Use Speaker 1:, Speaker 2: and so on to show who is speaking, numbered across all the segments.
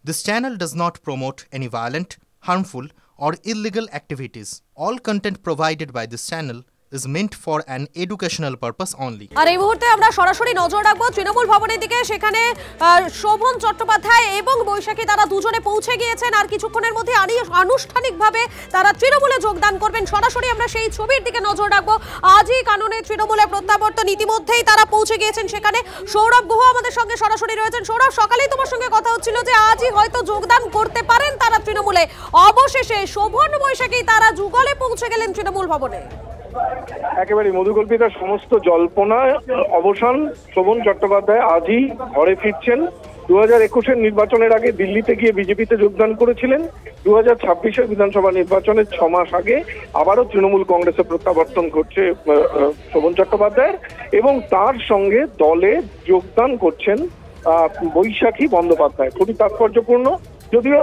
Speaker 1: This channel does not promote any violent, harmful, or illegal activities. All content provided by this channel is meant for an educational purpose only.
Speaker 2: আর এই মুহূর্তে আমরা সরাসরি নজর রাখবো তৃণমূল ভবনের দিকে। সেখানে শোভন চট্টোপাধ্যায় এবং বৈশাখী তারা দুজনে পৌঁছে গিয়েছেন আর কিছুক্ষণের মধ্যে আনুষ্ঠানিকভাবে তারা তৃণমূলে যোগদান করবেন। সরাসরি আমরা সেই ছবির দিকে নজর রাখবো। আজই কাননে তৃণমূলে প্রত্যাবর্তন, ইতিমধ্যেই তারা পৌঁছে গিয়েছেন সেখানে। সৌরভ গুহ আমাদের সঙ্গে সরাসরি রয়েছেন। সৌরভ, সকালেই তোমার সঙ্গে কথা হচ্ছিল যে আজই হয়তো যোগদান করতে পারেন তারা তৃণমূলে। অবশেষে শোভন বৈশাখী তারা যুগলে পৌঁছে গেলেন তৃণমূল ভবনে।
Speaker 3: একেবারে মধুকল্পিতা সমস্ত জল্পনা অবসান। শোভন চট্টোপাধ্যায় আজই ঘরে ফিরছেন। 2021-এর নির্বাচনের আগে দিল্লিতে গিয়ে বিজেপিতে যোগদান করেছিলেন। 2026-এর বিধানসভা নির্বাচনের 6 মাস আগে আবারও তৃণমূল কংগ্রেসে প্রত্যাবর্তন করছে শোভন চট্টোপাধ্যায় এবং তার সঙ্গে দলে যোগদান করছেন বৈশাখী বন্দ্যোপাধ্যায়। খুবই তাৎপর্যপূর্ণ। যদিও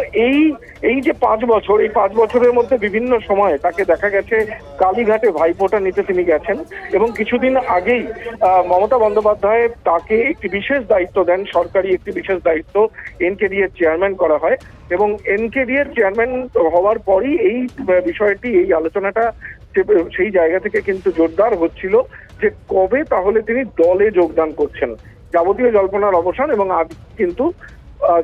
Speaker 3: এই যে 5 বছর, এই 5 বছরের মধ্যে বিভিন্ন সময়ে তাকে দেখা গেছে কালীঘাটে ভাইফোঁটা নিতে তিনি গেছেন এবং কিছুদিন আগেই মমতা বন্দ্যোপাধ্যায় তাকে একটি বিশেষ দায়িত্ব দেন, সরকারি একটি বিশেষ দায়িত্ব, এনকেডি এর চেয়ারম্যান করা হয় এবং এনকেডি এর চেয়ারম্যান হওয়ার পরই এই বিষয়টি, এই আলোচনাটা সেই জায়গা থেকে কিন্তু জোরদার হচ্ছিল যে কবে তাহলে তিনি দলে যোগদান করছেন। যাবতীয় জল্পনার অবসান এবং আজ কিন্তু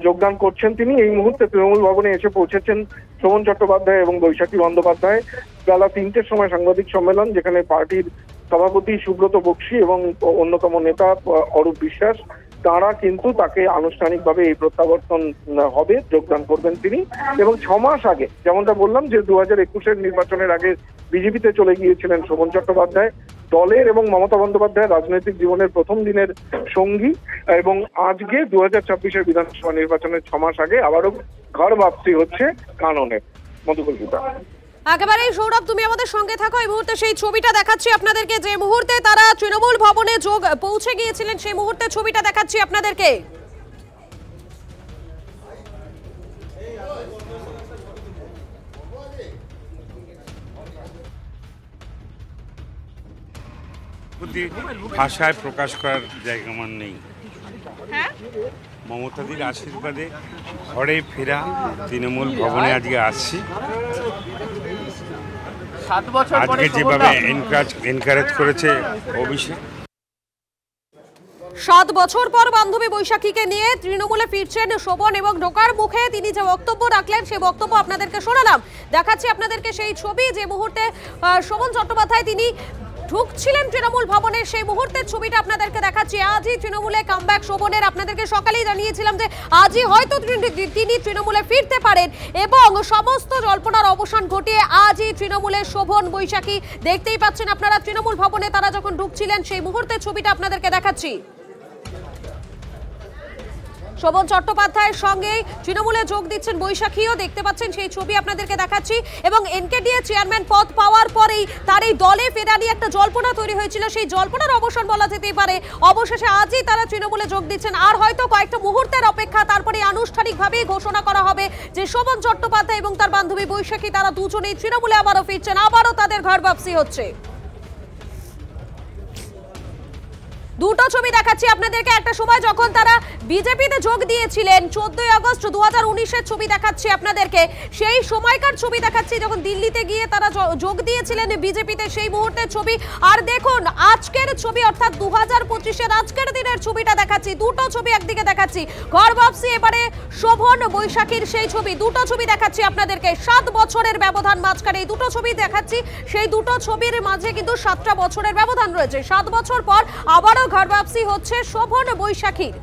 Speaker 3: যোগদান করছেন তিনি। এই মুহূর্তে তৃণমূল ভবনে এসে পৌঁছেছেন শোভন চট্টোপাধ্যায় এবং বৈশাখী বন্দ্যোপাধ্যায়। বেলা 3টের সময় সাংবাদিক সম্মেলন, যেখানে পার্টির সভাপতি সুব্রত বক্সী এবং অন্যতম নেতা অরূপ বিশ্বাস তারা কিন্তু তাকে আনুষ্ঠানিকভাবে এই প্রত্যাবর্তন হবে, যোগদান করবেন তিনি। এবং 6 মাস আগে, যেমনটা বললাম যে 2021-এর নির্বাচনের আগে বিজেপিতে চলে গিয়েছিলেন শোভন চট্টোপাধ্যায়, দলের এবং মমতা বন্দ্যোপাধ্যায়ের রাজনৈতিক জীবনের প্রথম দিনের সঙ্গী এবং আজকে 2026-এর বিধানসভা নির্বাচনের 6 মাস আগে আবারও ঘর বাপসি হচ্ছে কাননে। মধুকল্পিতা।
Speaker 2: একেবারেই সৌরভ, তুমি আমাদের সঙ্গে থাকো। এই মুহূর্তে সেই ছবিটা দেখাচ্ছি আপনাদেরকে, যে মুহূর্তে তারা তৃণমূল ভবনে পৌঁছে গিয়েছিলেন সেই মুহূর্তে ছবিটা দেখাচ্ছি আপনাদেরকে।
Speaker 4: ভাষায় প্রকাশ করার জায়গা আমার নেই। মমতাদির আশীর্বাদে ঘরে ফেরা তৃণমূল ভবনে আজকে আসছি। আজকে যেভাবে এনকারেজ করেছে অভিষেক।
Speaker 2: 7 বছর পর বান্ধবী বৈশাখীকে নিয়ে তৃণমূলে ফিরছেন শোভন এবং ঢোকার মুখে তিনি যে বক্তব্য রাখলেন সেই বক্তব্য আপনাদেরকে শোনালাম। দেখাচ্ছি আপনাদেরকে সেই ছবি, যে মুহূর্তে শোভন চট্টোপাধ্যায় তিনি ঢুকছিলেন তৃণমূল ভবনের সেই মুহূর্তের ছবিটা আপনাদেরকে দেখাচ্ছি। আজই তৃণমূলে কামব্যাক শোভনের। আপনাদেরকে সকালেই জানিয়েছিলাম যে আজই হয়তো তিনি তৃণমূলে ফিরতে পারেন এবং সমস্ত জল্পনার অবসান ঘটিয়ে আজই তৃণমূলে শোভন বৈশাখী। দেখতেই পাচ্ছেন আপনারা তৃণমূল ভবনে তারা যখন ঢুকছিলেন সেই মুহূর্তের ছবিটা আপনাদেরকে দেখাচ্ছি। শোভন চট্টোপাধ্যায়ের সঙ্গে তৃণমূলে যোগ দিচ্ছেন বৈশাখীও, দেখতে পাচ্ছেন সেই ছবি আপনাদেরকে দেখাচ্ছি। এবং এনকেডি এর চেয়ারম্যান পদ পাওয়ার পরেই তার এই দলে ফেরা নিয়ে একটা জল্পনা তৈরি হয়েছিল, সেই জল্পনার অবসান বলা যেতেই পারে। অবশেষে আজই তারা তৃণমূলে যোগ দিচ্ছেন। আর হয়তো কয়েকটা মুহূর্তের অপেক্ষা, তারপরে আনুষ্ঠানিকভাবেই ঘোষণা করা হবে যে শোভন চট্টোপাধ্যায় এবং তার বান্ধবী বৈশাখী তারা দুজনেই তৃণমূলে আবারও ফিরছেন, আবারও তাদের ঘর বাপসি হচ্ছে। দুটো ছবি দেখাচ্ছি আপনাদেরকে। একটা সময় যখন তারা বিজেপিতে যোগ দিয়েছিলেন, 14ই আগস্ট 2019-এর ছবি দেখাচ্ছি আপনাদেরকে। সেই সময়কার ছবি দেখাচ্ছি যখন দিল্লিতে গিয়ে তারা যোগ দিয়েছিলেন বিজেপিতে, সেই মুহূর্তের ছবি। আর দেখুন আজকের ছবি, অর্থাৎ 2025-এর আজকের দিনের ছবিটা দেখাচ্ছি। দুটো ছবি একদিকে দেখাচ্ছি, ঘর বাপসি এবারে শোভন বৈশাখীর সেই ছবি। দুটো ছবি দেখাচ্ছি আপনাদেরকে। 7 বছরের ব্যবধান মাঝখানে এই দুটো ছবি দেখাচ্ছি। সেই দুটো ছবির মাঝে কিন্তু 7টা বছরের ব্যবধান রয়েছে। 7 বছর পর আবারও ঘর বাপসি হচ্ছে শোভন বৈশাখীর।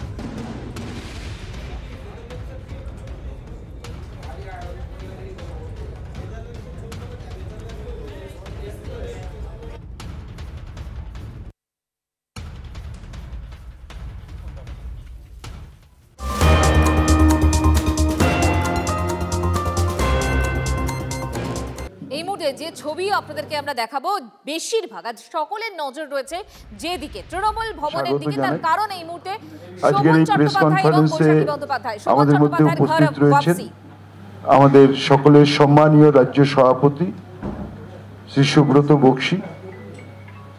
Speaker 5: এই মুহূর্তে যে ছবি আপনাদেরকে আমরা দেখাবো, বেশিরভাগ আজ সকলের নজর রয়েছে যেদিকে তৃণমূল ভবনের দিকে। তার কারণ এই মুহূর্তে শোভন চট্টোপাধ্যায় এবং বৈশাখী বন্দ্যোপাধ্যায়
Speaker 6: আমাদের মধ্যে উপস্থিত রয়েছেন আমাদের সকলের সম্মানীয় রাজ্য সভাপতি শ্রী সুব্রত বক্সী,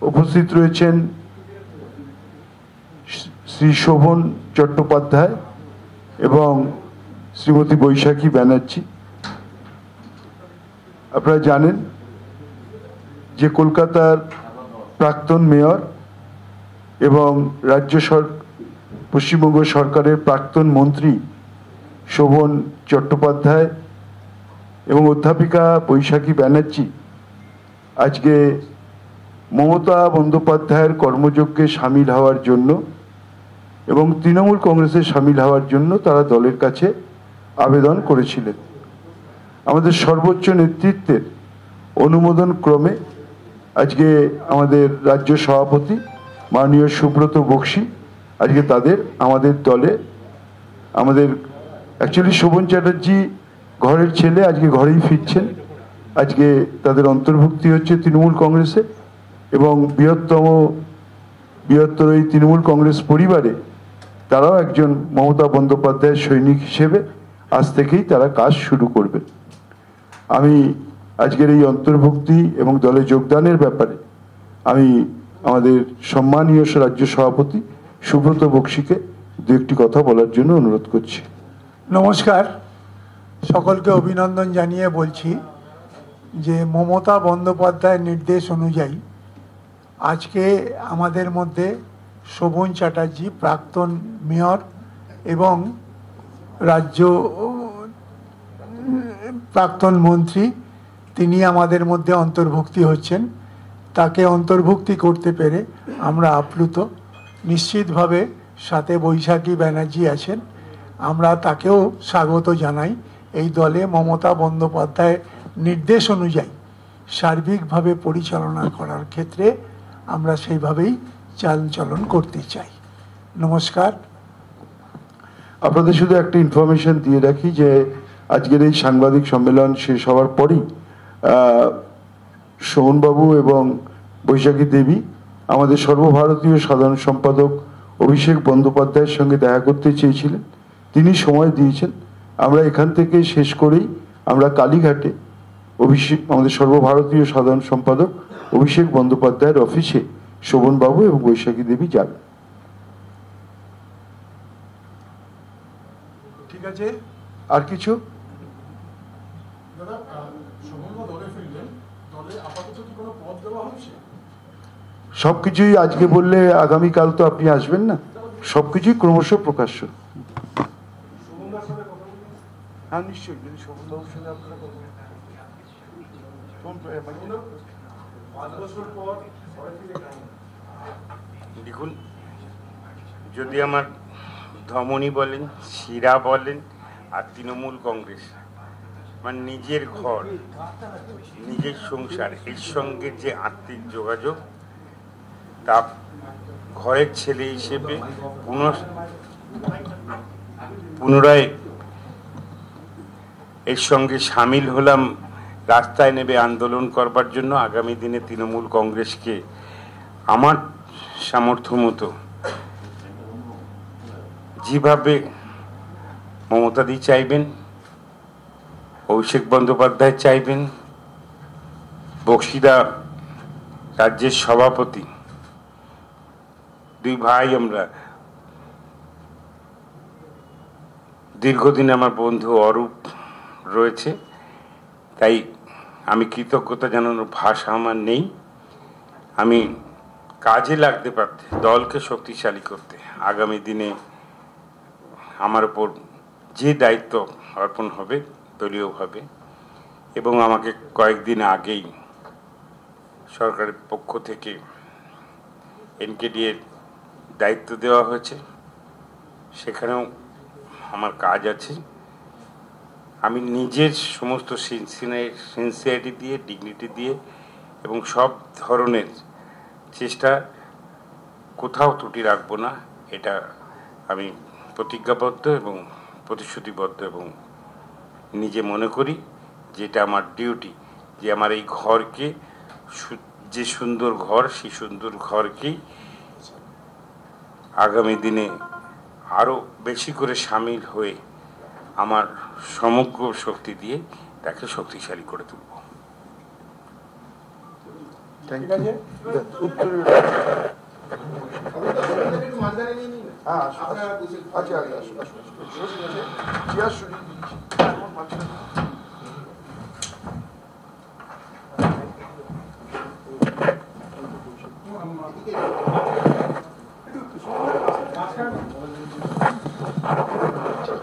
Speaker 6: উপস্থিত রয়েছেন শ্রী শোভন চট্টোপাধ্যায় এবং শ্রীমতী বৈশাখী ব্যানার্জি। আপনারা জানেন যে কলকাতার প্রাক্তন মেয়র এবং পশ্চিমবঙ্গ সরকারের প্রাক্তন মন্ত্রী শোভন চট্টোপাধ্যায় এবং অধ্যাপিকা বৈশাখী ব্যানার্জি আজকে মমতা বন্দ্যোপাধ্যায়ের কর্মযজ্ঞে সামিল হওয়ার জন্য এবং তৃণমূল কংগ্রেসে সামিল হওয়ার জন্য তারা দলের কাছে আবেদন করেছিলেন। আমাদের সর্বোচ্চ নেতৃত্বের অনুমোদন ক্রমে আজকে আমাদের রাজ্য সভাপতি মাননীয় সুব্রত বক্সী আজকে তাদের আমাদের দলে আমাদের অ্যাকচুয়ালি শোভন চ্যাটার্জি ঘরের ছেলে, আজকে ঘরেই ফিরছেন। আজকে তাদের অন্তর্ভুক্তি হচ্ছে তৃণমূল কংগ্রেসে এবং বৃহত্তর এই তৃণমূল কংগ্রেস পরিবারে তারাও একজন মমতা বন্দ্যোপাধ্যায়ের সৈনিক হিসেবে আজ থেকেই তারা কাজ শুরু করবে। আমি আজকের এই অন্তর্ভুক্তি এবং দলে যোগদানের ব্যাপারে আমি আমাদের সম্মানীয় রাজ্য সভাপতি সুব্রত বক্সীকে দু একটি কথা বলার জন্য অনুরোধ করছি।
Speaker 7: নমস্কার, সকলকে অভিনন্দন জানিয়ে বলছি যে মমতা বন্দ্যোপাধ্যায়ের নির্দেশ অনুযায়ী আজকে আমাদের মধ্যে শোভন চ্যাটার্জি প্রাক্তন মেয়র এবং রাজ্য প্রাক্তন মন্ত্রী, তিনি আমাদের মধ্যে অন্তর্ভুক্তি হচ্ছেন। তাকে অন্তর্ভুক্তি করতে পেরে আমরা আপ্লুত। নিশ্চিতভাবে সাথে বৈশাখী ব্যানার্জি আছেন, আমরা তাকেও স্বাগত জানাই। এই দলে মমতা বন্দ্যোপাধ্যায়ের নির্দেশ অনুযায়ী সার্বিকভাবে পরিচালনা করার ক্ষেত্রে আমরা সেইভাবেই চালচলন করতে চাই। নমস্কার।
Speaker 6: আপনাদের শুধু একটা ইনফরমেশন দিয়ে রাখি যে আজকের এই সাংবাদিক সম্মেলন শেষ হওয়ার পরই শোভনবাবু এবং বৈশাখী দেবী আমাদের সর্বভারতীয় সাধারণ সম্পাদক অভিষেক বন্দ্যোপাধ্যায়ের সঙ্গে দেখা করতে চেয়েছিলেন, তিনি সময় দিয়েছেন। আমরা এখান থেকে শেষ করেই আমরা কালীঘাটে আমাদের সর্বভারতীয় সাধারণ সম্পাদক অভিষেক বন্দ্যোপাধ্যায়ের অফিসে শোভনবাবু এবং বৈশাখী দেবী যাবেন।
Speaker 7: ঠিক আছে,
Speaker 6: আর কিছু? সবকিছুই আজকে বললে আগামীকাল তো আপনি আসবেন না, সবকিছুই ক্রমশ প্রকাশ্য। হ্যাঁ নিশ্চয়ই, যদি শোভনবাবুর সঙ্গে আপনারা
Speaker 4: দেখুন, যদি আমার ধমনী বলেন, শিরা বলেন, আর তৃণমূল কংগ্রেস মানে নিজের ঘর, নিজের সংসার, এর সঙ্গে যে আত্মিক যোগাযোগ, তা ঘরের ছেলে হিসেবে পুনরায় এর সঙ্গে সামিল হলাম রাস্তায় নেমে আন্দোলন করবার জন্য। আগামী দিনে তৃণমূল কংগ্রেসকে আমার সামর্থ্য মতো যেভাবে মমতাদি চাইবেন, অভিষেক বন্দ্যোপাধ্যায় চাইবেন, বক্সিদা রাজ্যের সভাপতি, দুই ভাই আমরা, দীর্ঘদিন আমার বন্ধু অরূপ রয়েছে, তাই আমি কৃতজ্ঞতা জানানোর ভাষা আমার নেই। আমি কাজে লাগতে পারতে, দলকে শক্তিশালী করতে আগামী দিনে আমার উপর যে দায়িত্ব অর্পণ হবে দলীয়ভাবে, এবং আমাকে কয়েকদিন আগেই সরকারের পক্ষ থেকে এনকেডি এর দায়িত্ব দেওয়া হয়েছে, সেখানেও আমার কাজ আছে। আমি নিজের সমস্ত সিনসিয়ারিটি দিয়ে, ডিগনিটি দিয়ে এবং সব ধরনের চেষ্টা, কোথাও ত্রুটি রাখবো না, এটা আমি প্রতিজ্ঞাবদ্ধ এবং প্রতিশ্রুতিবদ্ধ এবং নিজে মনে করি যেটা আমার ডিউটি, যে আমার এই ঘরকে, যে সুন্দর ঘর, সেই সুন্দর ঘরকেই আগামী দিনে আরও বেশি করে সামিল হয়ে আমার সমগ্র শক্তি দিয়ে তাকে শক্তিশালী করে তুলব।
Speaker 6: Thank you. হ্যাঁ আচ্ছা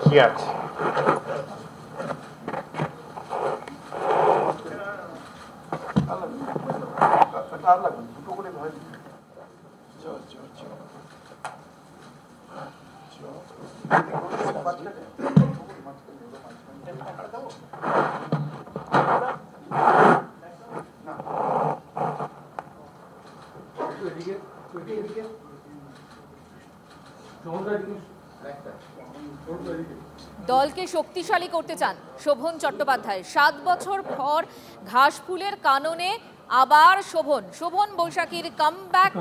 Speaker 4: কি আছে
Speaker 5: দলকে শক্তিশালী করতে চান শোভন চট্টোপাধ্যায়। 7 বছর পর ঘাসফুলের কাননে আবার শোভন বৈশাখীর কামব্যাক।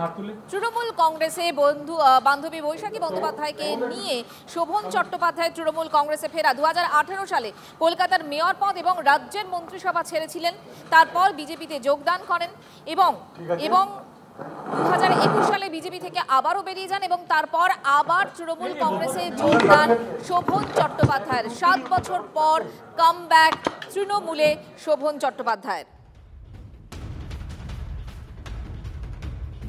Speaker 5: তৃণমূল কংগ্রেসে বান্ধবী বৈশাখী বন্দ্যোপাধ্যায়কে নিয়ে শোভন চট্টোপাধ্যায় তৃণমূল কংগ্রেসে ফেরা। 2018 সালে কলকাতার মেয়র পদ এবং রাজ্যের মন্ত্রিসভা ছেড়েছিলেন, তারপর বিজেপিতে যোগদান করেন এবং 2021 সালে বিজেপি থেকে আবারও বেরিয়ে যান এবং তারপর আবার তৃণমূল কংগ্রেসে যোগদান শোভন চট্টোপাধ্যায়ের। 7 বছর পর কামব্যাক তৃণমূলে শোভন চট্টোপাধ্যায়ের।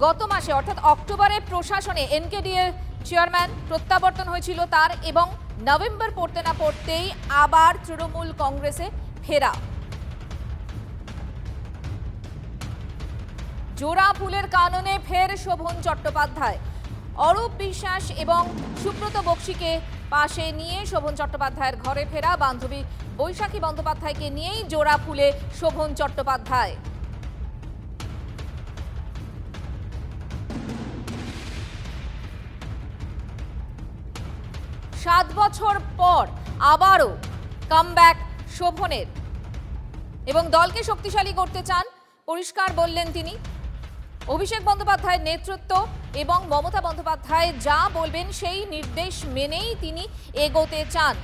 Speaker 5: গত মাসে অর্থাৎ অক্টোবরে প্রশাসনে এনকেডিএর চেয়ারম্যান প্রত্যাবর্তন হয়েছিল তার এবং নভেম্বর পড়তে না পড়তেই আবার তৃণমূল কংগ্রেসে ফেরা। জোড়া ফুলের কাননে ফের শোভন চট্টোপাধ্যায়। অরূপ বিশ্বাস এবং সুব্রত বক্সিকে পাশে নিয়ে শোভন চট্টোপাধ্যায়ের ঘরে ফেরা। বান্ধবী বৈশাখী বন্দ্যোপাধ্যায়কে নিয়েই জোড়া ফুলে শোভন চট্টোপাধ্যায়। সাত বছর পর আবারও কামব্যাক শোভনের এবং দলকে শক্তিশালী করতে চান, পরিষ্কার বললেন তিনি। অভিষেক বন্দ্যোপাধ্যায়ের নেতৃত্ব এবং মমতা বন্দ্যোপাধ্যায় যা বলবেন সেই নির্দেশ মেনেই তিনি এগোতে চান।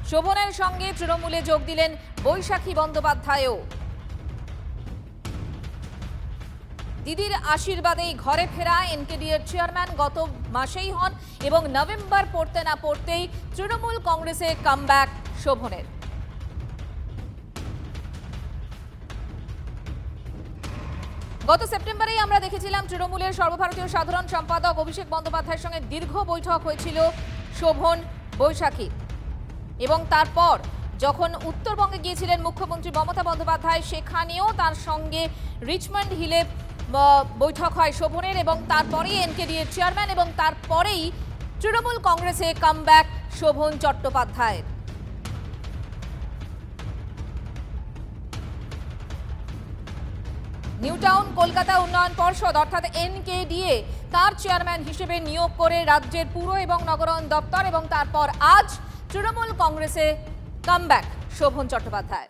Speaker 5: শোভনের সঙ্গে তৃণমূলে যোগ দিলেন বৈশাখী বন্দ্যোপাধ্যায়ও। দিদির আশীর্বাদেই ঘরে ফেরা এনকেডিএর চেয়ারম্যান গত মাসেই হন এবং নভেম্বর পড়তে না পড়তেই তৃণমূল কংগ্রেসে কামব্যাক শোভনের। গত সেপ্টেম্বরেই আমরা দেখেছিলাম তৃণমূলের সর্বভারতীয় সাধারণ সম্পাদক অভিষেক বন্দ্যোপাধ্যায়ের সঙ্গে দীর্ঘ বৈঠক হয়েছিল শোভন বৈশাখী এবং তারপর যখন উত্তরবঙ্গে গিয়েছিলেন মুখ্যমন্ত্রী মমতা বন্দ্যোপাধ্যায় সেখানেও তার সঙ্গে রিচমন্ড হিলে বৈঠক হয় শোভনের এবং তারপরেই এনকেডিএর চেয়ারম্যান এবং তারপরেই তৃণমূল কংগ্রেসে কামব্যাক শোভন চট্টোপাধ্যায়ের। নিউটাউন কলকাতা উন্নয়ন পর্ষদ অর্থাৎ এনকেডিএ তার চেয়ারম্যান হিসেবে নিয়োগ করে রাজ্যের পুর এবং নগরায়ণ দপ্তর এবং তারপর আজ তৃণমূল কংগ্রেসে কামব্যাক শোভন চট্টোপাধ্যায়।